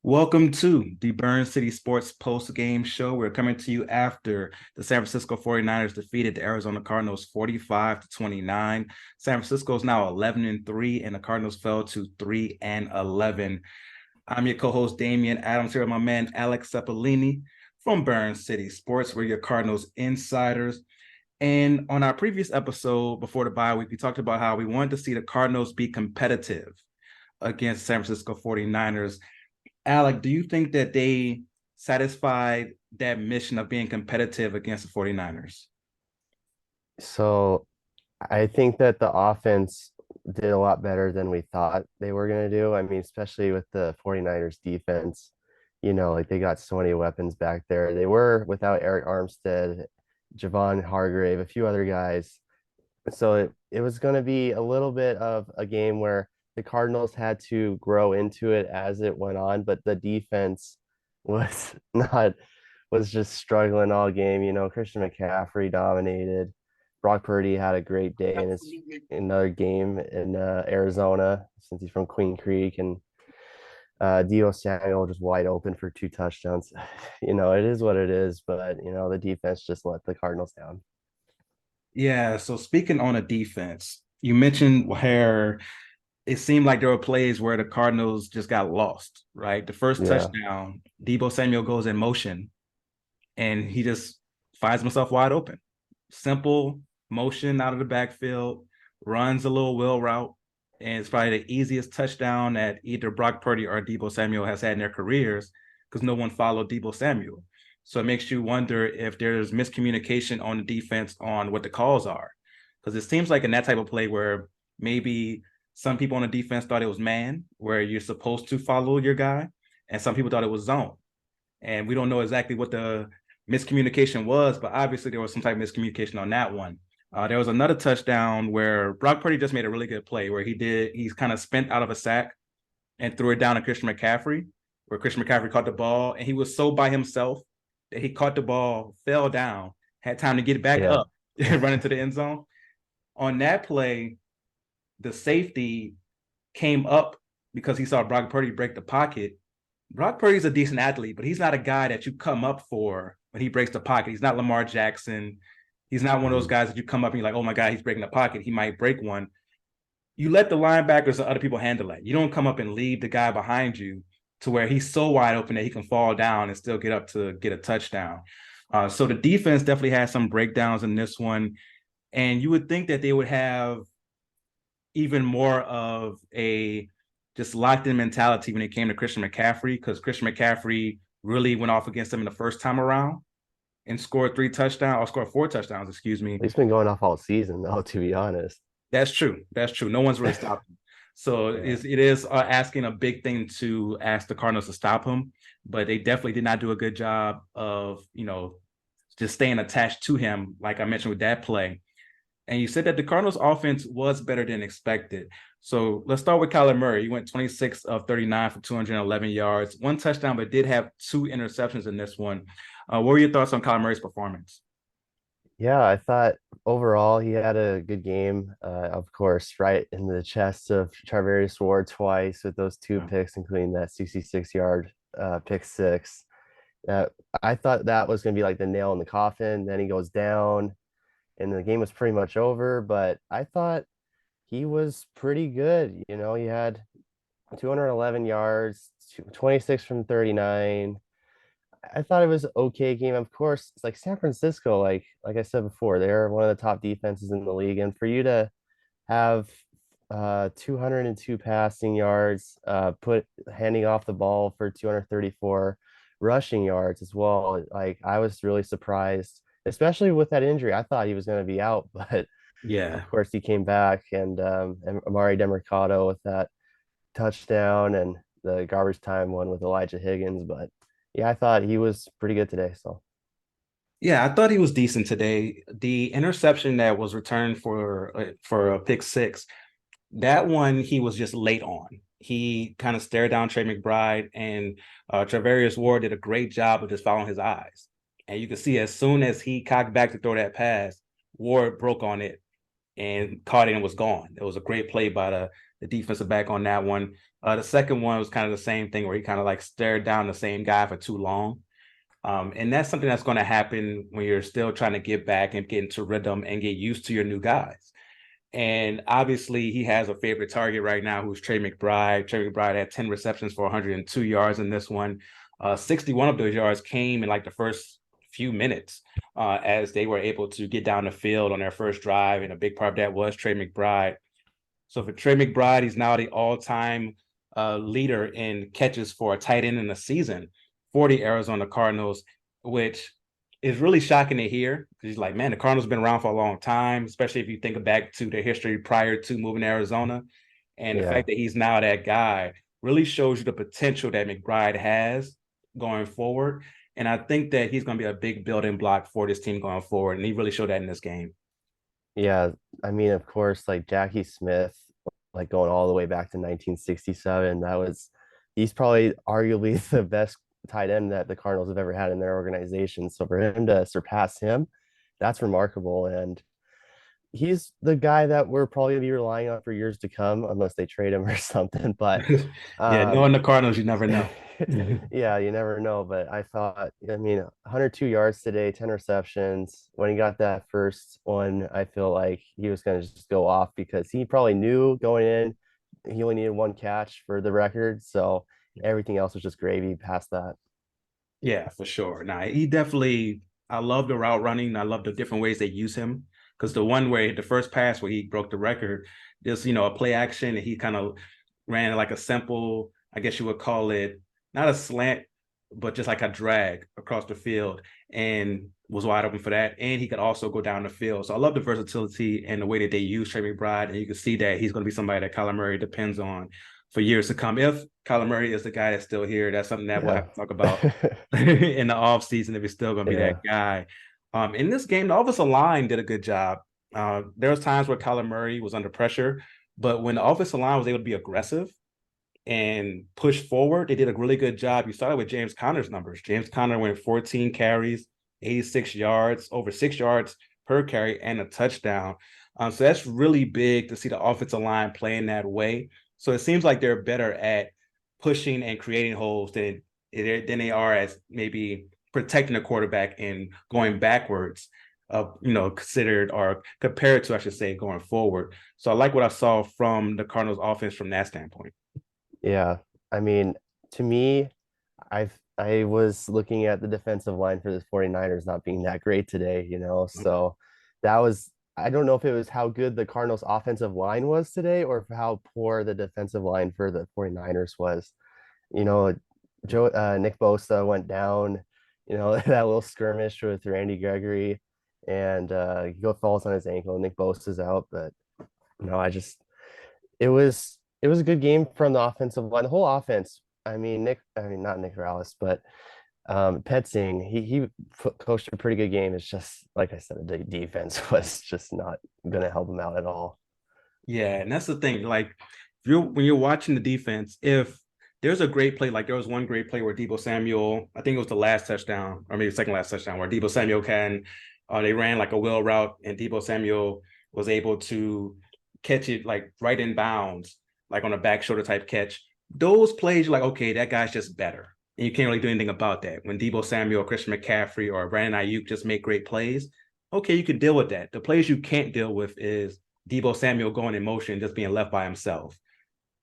Welcome to the Burn City Sports post-game show. We're coming to you after the San Francisco 49ers defeated the Arizona Cardinals 45-29. San Francisco is now 11-3, and the Cardinals fell to 3-11. I'm your co-host, Damian Adams, here with my man, Alec Cipollini from Burn City Sports. We're your Cardinals insiders. And on our previous episode before the bye week, we talked about how we wanted to see the Cardinals be competitive against San Francisco 49ers. Alec, do you think that they satisfied that mission of being competitive against the 49ers? So I think that the offense did a lot better than we thought they were going to do. I mean, especially with the 49ers defense, like they got so many weapons back there. They were without Eric Armstead, Javon Hargrave, a few other guys. So it was going to be a little bit of a game where the Cardinals had to grow into it as it went on, but the defense was not was just struggling all game. Christian McCaffrey dominated. Brock Purdy had a great day in his another game in Arizona since he's from Queen Creek, and Dio Samuel just wide open for two touchdowns. It is what it is, but the defense just let the Cardinals down. Yeah, so speaking on a defense, you mentioned where it seemed like there were plays where the Cardinals just got lost, right? The first Yeah, touchdown, Debo Samuel goes in motion and he just finds himself wide open. Simple motion out of the backfield, runs a little wheel route, and it's probably the easiest touchdown that either Brock Purdy or Debo Samuel has had in their careers because no one followed Debo Samuel. So it makes you wonder if there's miscommunication on the defense on what the calls are. Because it seems like in that type of play where maybe some people on the defense thought it was man, where you're supposed to follow your guy, and some people thought it was zone. And we don't know exactly what the miscommunication was, but obviously there was some type of miscommunication on that one. There was another touchdown where Brock Purdy just made a really good play where he's kind of spent out of a sack and threw it down to Christian McCaffrey, where Christian McCaffrey caught the ball and he was so by himself that he caught the ball, fell down, had time to get back yeah, up and run into the end zone. On that play, the safety came up because he saw Brock Purdy break the pocket. Brock Purdy's a decent athlete, but he's not a guy that you come up for when he breaks the pocket. He's not Lamar Jackson. He's not one of those Mhm. guys that you come up and you're like, oh my God, he's breaking the pocket. He might break one. You let the linebackers and other people handle it. You don't come up and leave the guy behind you to where he's so wide open that he can fall down and still get up to get a touchdown. So the defense definitely has some breakdowns in this one. And you would think that they would have even more of a just locked in mentality when it came to Christian McCaffrey, because Christian McCaffrey really went off against them in the first time around and scored 4 touchdowns, excuse me. He's been going off all season though, to be honest. That's true. That's true. No one's really stopped him. So Yeah. it is asking a big thing to ask the Cardinals to stop him, but they definitely did not do a good job of, just staying attached to him, like I mentioned with that play. And you said that the Cardinals offense was better than expected. So let's start with Kyler Murray. He went 26 of 39 for 211 yards, 1 touchdown, but did have 2 interceptions in this one. What were your thoughts on Kyler Murray's performance? Yeah, I thought overall he had a good game. Of course, right in the chest of Charvarius Ward twice with those two picks, including that 66-yard pick six. Uh, I thought that was going to be like the nail in the coffin. Then he goes down, and the game was pretty much over. But I thought he was pretty good. He had 211 yards, 26 from 39. I thought it was okay game. Of course, it's like San Francisco, like I said before, they're one of the top defenses in the league. And for you to have 202 passing yards, put handing off the ball for 234 rushing yards as well. Like I was really surprised, especially with that injury. I thought he was going to be out, but Yeah. of course he came back, and Amari Demercado with that touchdown and the garbage time one with Elijah Higgins. But yeah, I thought he was pretty good today. So Yeah, I thought he was decent today. The interception that was returned for a pick six, that one he was just late on. He kind of stared down Trey McBride, and Travarius Ward did a great job of just following his eyes. And you can see as soon as he cocked back to throw that pass, Ward broke on it and caught it and was gone. It was a great play by the the defensive back on that one. The second one was kind of the same thing where he kind of like stared down the same guy for too long. And that's something that's going to happen when you're still trying to get back and get into rhythm and get used to your new guys. And obviously, he has a favorite target right now, who's Trey McBride. Trey McBride had 10 receptions for 102 yards in this one. 61 of those yards came in like the first few minutes as they were able to get down the field on their first drive. And a big part of that was Trey McBride. So for Trey McBride, he's now the all-time leader in catches for a tight end in the season for the Arizona Cardinals, which is really shocking to hear. He's like, man, the Cardinals have been around for a long time, especially if you think back to their history prior to moving to Arizona. And the Yeah. fact that he's now that guy really shows you the potential that McBride has going forward. And I think that he's going to be a big building block for this team going forward. And he really showed that in this game. Yeah, I mean, of course, like Jackie Smith, like going all the way back to 1967, he's probably arguably the best tight end that the Cardinals have ever had in their organization. So for him to surpass him, that's remarkable. And he's the guy that we're probably be relying on for years to come, unless they trade him or something. But Yeah, um, knowing the Cardinals, you never know. yeah, you never know. But I mean, 102 yards today, 10 receptions. When he got that first one, I feel like he was going to just go off because he probably knew going in he only needed one catch for the record. So everything else was just gravy past that. Yeah, for sure. Now he definitely. I love the route running. I love the different ways they use him. Because the one where the first pass where he broke the record, just a play action, and he kind of ran like a simple, I guess you would call it, not a slant, but just like a drag across the field, and was wide open for that. And he could also go down the field. So I love the versatility and the way that they use Trey McBride, and you can see that he's going to be somebody that Kyler Murray depends on for years to come. If Kyler Murray is the guy that's still here, that's something that we'll Yeah. have to talk about in the offseason if he's still going to be that Yeah. guy. In this game, the offensive line did a good job. There was times where Kyler Murray was under pressure, but when the offensive line was able to be aggressive and push forward, they did a really good job. You started with James Conner's numbers. James Conner went 14 carries, 86 yards, over 6 yards per carry, and a touchdown. So that's really big to see the offensive line playing that way. So it seems like they're better at pushing and creating holes than they are as maybe protecting the quarterback and going backwards, considered or compared to, I should say, going forward. So I like what I saw from the Cardinals offense from that standpoint. Yeah. I mean, to me, I was looking at the defensive line for the 49ers not being that great today, Okay. So that was I don't know if it was how good the Cardinals offensive line was today or how poor the defensive line for the 49ers was. You know, Nick Bosa went down, that little skirmish with Randy Gregory and he falls on his ankle. Nick Bosa's out, but I just it was a good game from the offensive line. The whole offense. I mean not Nick Rallis, but Petzing, he coached a pretty good game. It's just like I said, the defense was just not going to help him out at all. Yeah, and that's the thing. Like, when you're watching the defense, if there's a great play, like there was one great play where Debo Samuel, I think it was the last touchdown, or maybe the second last touchdown, where Debo Samuel they ran like a wheel route, and Debo Samuel was able to catch it like right in bounds, like on a back shoulder type catch. Those plays, you're like, okay, that guy's just better. And you can't really do anything about that. When Debo Samuel, Christian McCaffrey, or Brandon Ayuk just make great plays, okay, you can deal with that. The plays you can't deal with is Debo Samuel going in motion, just being left by himself.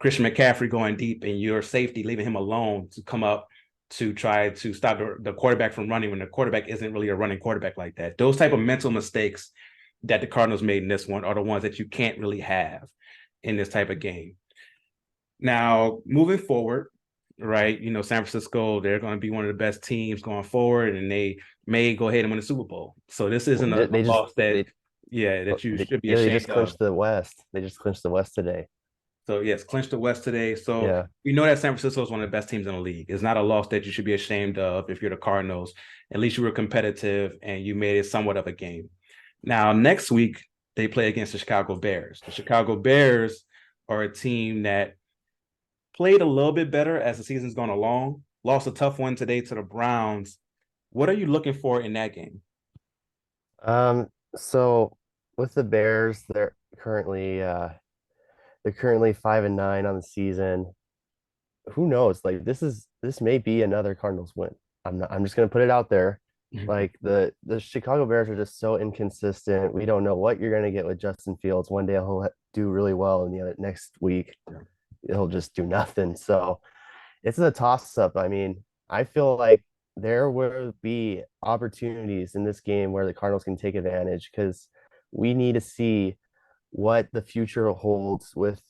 Christian McCaffrey going deep and your safety, leaving him alone to come up to try to stop the quarterback from running when the quarterback isn't really a running quarterback like that. Those type of mental mistakes that the Cardinals made in this one are the ones that you can't really have in this type of game. Now, moving forward, right, San Francisco, they're going to be one of the best teams going forward, and they may go ahead and win the Super Bowl. So this isn't a They just loss that, they yeah, that you should be yeah, they just ashamed of. clinched the West. They just clinched the West today. So yes, clinched the West today. So Yeah. we know that San Francisco is one of the best teams in the league. It's not a loss that you should be ashamed of if you're the Cardinals. At least you were competitive and you made it somewhat of a game. Now, next week, they play against the Chicago Bears. The Chicago Bears are a team that played a little bit better as the season's gone along. Lost a tough one today to the Browns. What are you looking for in that game? So with the Bears, they're currently They're currently 5-9 on the season. Who knows? Like this may be another Cardinals win. I'm just gonna put it out there. Like the Chicago Bears are just so inconsistent. We don't know what you're gonna get with Justin Fields. One day he'll do really well, and the other next week he'll just do nothing. So it's a toss up. I mean, I feel like there will be opportunities in this game where the Cardinals can take advantage because we need to see what the future holds with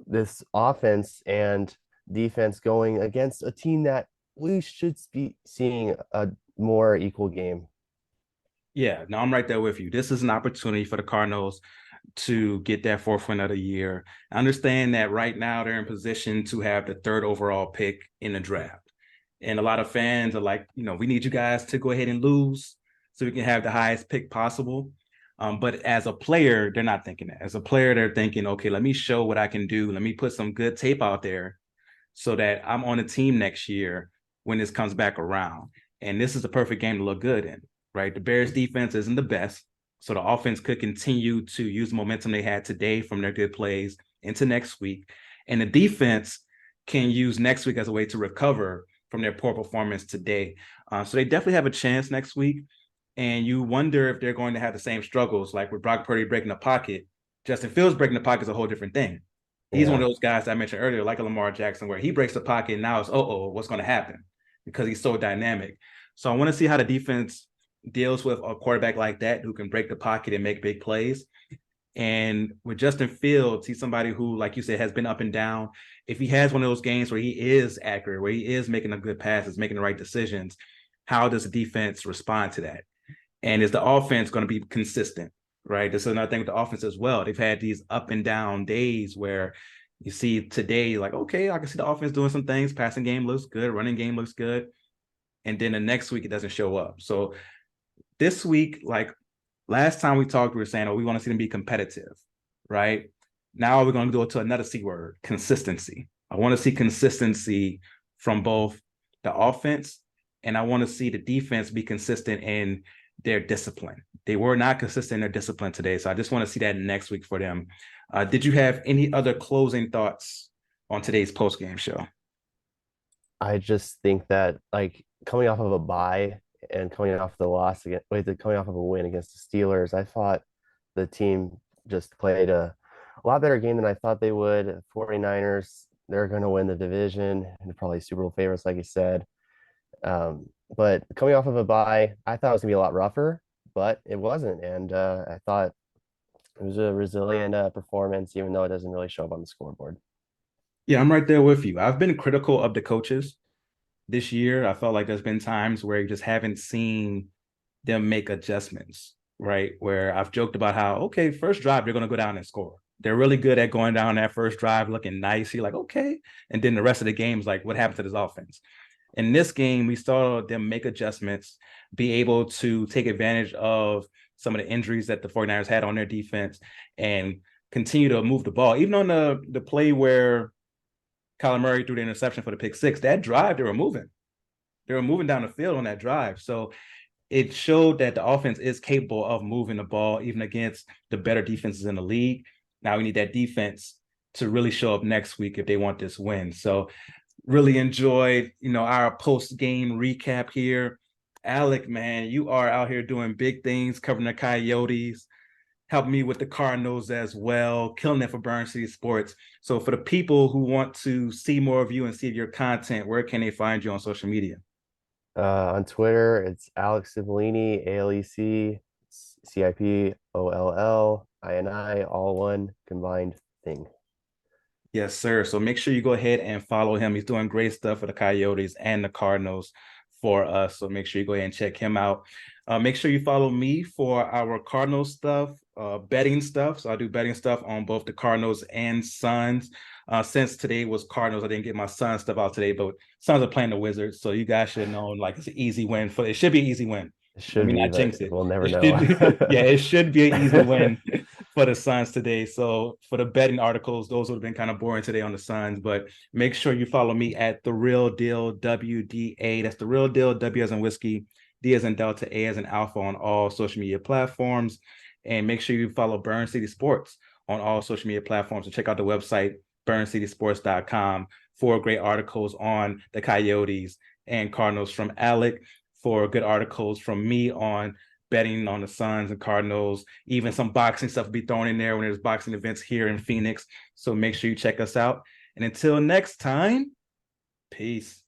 this offense and defense going against a team that we should be seeing a more equal game. Yeah, no, I'm right there with you. This is an opportunity for the Cardinals to get that fourth win of the year. I understand that right now they're in position to have the third overall pick in the draft. And a lot of fans are like, we need you guys to go ahead and lose so we can have the highest pick possible. But as a player, they're not thinking that. As a player, they're thinking, okay, let me show what I can do. Let me put some good tape out there so that I'm on a team next year when this comes back around. And this is the perfect game to look good in, right? The Bears defense isn't the best. So the offense could continue to use the momentum they had today from their good plays into next week. And the defense can use next week as a way to recover from their poor performance today. So they definitely have a chance next week. And you wonder if they're going to have the same struggles, like with Brock Purdy breaking the pocket. Justin Fields breaking the pocket is a whole different thing. He's one Yeah. of those guys I mentioned earlier, like a Lamar Jackson, where he breaks the pocket and now it's, what's going to happen? Because he's so dynamic. So I want to see how the defense deals with a quarterback like that who can break the pocket and make big plays. And with Justin Fields, he's somebody who, like you said, has been up and down. If he has one of those games where he is accurate, where he is making a good passes, making the right decisions, how does the defense respond to that? And is the offense going to be consistent? Right. This is another thing with the offense as well. They've had these up and down days where you see today, like, okay, I can see the offense doing some things. Passing game looks good. Running game looks good. And then the next week, it doesn't show up. So this week, like last time we talked, we were saying, we want to see them be competitive. Right. Now we're going to go to another C word, consistency. I want to see consistency from both the offense and I want to see the defense be consistent in their discipline. They were not consistent in their discipline today. So I just want to see that next week for them. Did you have any other closing thoughts on today's post-game show? I just think that like coming off of a bye and coming off the loss against coming off of a win against the Steelers, I thought the team just played a lot better game than I thought they would. 49ers, they're going to win the division and probably Super Bowl favorites, like you said. But coming off of a bye, I thought it was gonna be a lot rougher, but it wasn't. And I thought it was a resilient performance, even though it doesn't really show up on the scoreboard. Yeah, I'm right there with you. I've been critical of the coaches this year. I felt like there's been times where you just haven't seen them make adjustments, right? Where I've joked about how, okay, first drive, they're going to go down and score. They're really good at going down that first drive, looking nice. You're like, okay. And then the rest of the game is like, what happened to this offense? In this game, we saw them make adjustments, be able to take advantage of some of the injuries that the 49ers had on their defense and continue to move the ball. Even on the play where Kyler Murray threw the interception for the pick six, that drive, they were moving. They were moving down the field on that drive. So it showed that the offense is capable of moving the ball, even against the better defenses in the league. Now we need that defense to really show up next week if they want this win. So really enjoyed, our post-game recap here. Alec, man, you are out here doing big things, covering the Coyotes, helping me with the Cardinals as well, killing it for Burn City Sports. So for the people who want to see more of you and see your content, where can they find you on social media? On Twitter, it's Alec Cipollini, ALEC, CIPOLLINI, all one combined thing. Yes, sir. So make sure you go ahead and follow him. He's doing great stuff for the Coyotes and the Cardinals for us. So make sure you go ahead and check him out. Make sure you follow me for our Cardinals stuff, betting stuff. So I do betting stuff on both the Cardinals and Suns. Since today was Cardinals, I didn't get my Suns stuff out today, but Suns are playing the Wizards. So you guys should know, like, it's an easy win. It should be an easy win. It Let should me be, not but jinx it. we'll never It know. should, yeah, it should be an easy win for the Suns today. So for the betting articles, those would have been kind of boring today on the Suns. But make sure you follow me at The Real Deal WDA. That's The Real Deal, W as in whiskey, D as in Delta, A as in Alpha on all social media platforms. And make sure you follow Burn City Sports on all social media platforms. And check out the website, burncitysports.com, for great articles on the Coyotes and Cardinals from Alec, for good articles from me on betting on the Suns and Cardinals, even some boxing stuff will be thrown in there when there's boxing events here in Phoenix. So make sure you check us out. And until next time, peace.